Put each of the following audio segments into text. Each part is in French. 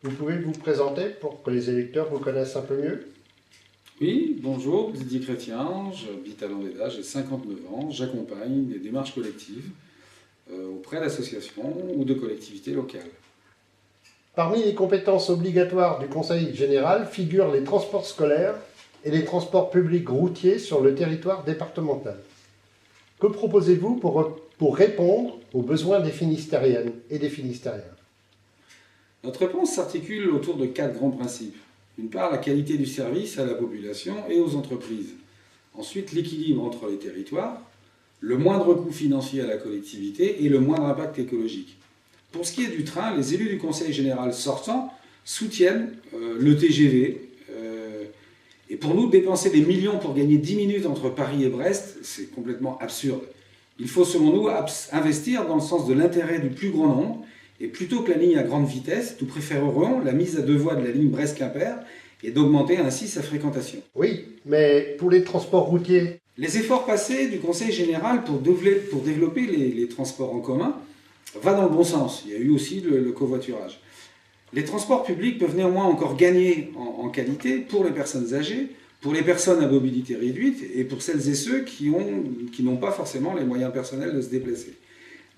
Vous pouvez vous présenter pour que les électeurs vous connaissent un peu mieux? Oui, bonjour, Didier Chrétien, j'habite à Landéda, j'ai 59 ans, j'accompagne des démarches collectives auprès d'associations ou de collectivités locales. Parmi les compétences obligatoires du Conseil général figurent les transports scolaires et les transports publics routiers sur le territoire départemental. Que proposez-vous pour répondre aux besoins des Finistériennes et des Finistériens? Notre réponse s'articule autour de 4 grands principes. D'une part, la qualité du service à la population et aux entreprises. Ensuite, l'équilibre entre les territoires, le moindre coût financier à la collectivité et le moindre impact écologique. Pour ce qui est du train, les élus du Conseil général sortant soutiennent le TGV. Et pour nous, dépenser des millions pour gagner 10 minutes entre Paris et Brest, c'est complètement absurde. Il faut, selon nous, investir dans le sens de l'intérêt du plus grand nombre. Et plutôt que la ligne à grande vitesse, nous préférerions la mise à 2 voies de la ligne Brest-Quimper et d'augmenter ainsi sa fréquentation. Oui, mais pour les transports routiers? Les efforts passés du Conseil général pour développer les transports en commun vont dans le bon sens. Il y a eu aussi le covoiturage. Les transports publics peuvent néanmoins encore gagner en qualité pour les personnes âgées, pour les personnes à mobilité réduite et pour celles et ceux qui n'ont pas forcément les moyens personnels de se déplacer.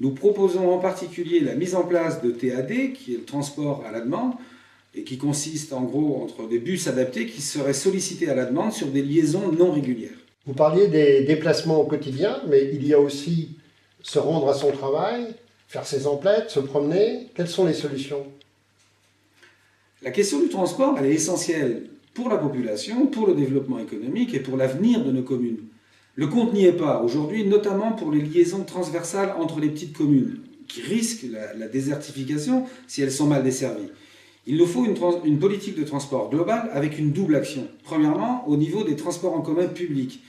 Nous proposons en particulier la mise en place de TAD, qui est le transport à la demande, et qui consiste en gros entre des bus adaptés qui seraient sollicités à la demande sur des liaisons non régulières. Vous parliez des déplacements au quotidien, mais il y a aussi se rendre à son travail, faire ses emplettes, se promener. Quelles sont les solutions? La question du transport, elle est essentielle pour la population, pour le développement économique et pour l'avenir de nos communes. Le compte n'y est pas aujourd'hui, notamment pour les liaisons transversales entre les petites communes, qui risquent la désertification si elles sont mal desservies. Il nous faut une politique de transport globale avec une double action. Premièrement, au niveau des transports en commun publics.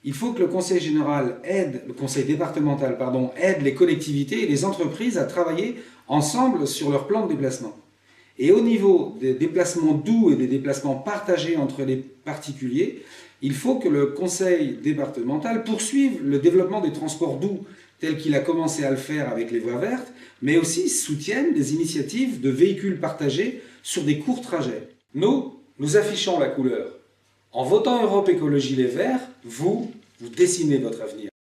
Il faut que le Conseil départemental aide les collectivités et les entreprises à travailler ensemble sur leur plan de déplacement. Et au niveau des déplacements doux et des déplacements partagés entre les particuliers, il faut que le Conseil départemental poursuive le développement des transports doux, tel qu'il a commencé à le faire avec les voies vertes, mais aussi soutienne des initiatives de véhicules partagés sur des courts trajets. Nous affichons la couleur. En votant Europe Écologie Les Verts, vous dessinez votre avenir.